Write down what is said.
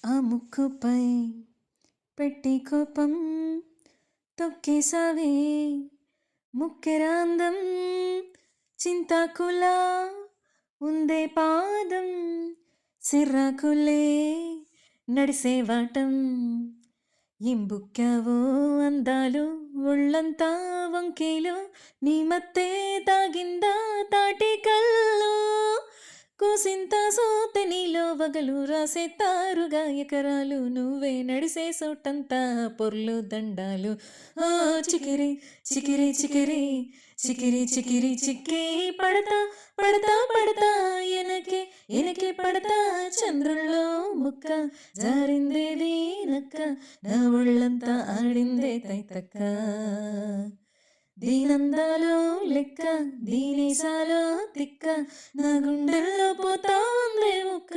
ఆ ముక్కుపై పెట్టి కోపం తొక్కేసావే ముక్కెరాందం చింతాకులా ఉందే పాదం సిర్రాకులే నడిసేవాటం ఏం బుక్కావో అందాలు ఒళ్ళంతా వంకేలు నీ మత్తే తాగిందా తాటి కల్లో కూసింత సోతె నీలో వగలు రాసేత్తారుగా ఎకరాలు నువ్వే నడిసే సోటంతా పొర్లు దండాలు ఆ చికిరి చికిరి చికిరి చికిరి చికిరి చిక్కి పడతా పడతా పడతా ఎనకే ఎనకే పడతా చంద్రుల్లో ముక్క జారిందేది నక్క నా ఒళ్ళంతా ఆడిందే తైతక్క దీనందాలో లెక్క దీనేసాలో తిక్క నా గుండెల్లో పోతా ఉందే ముక్క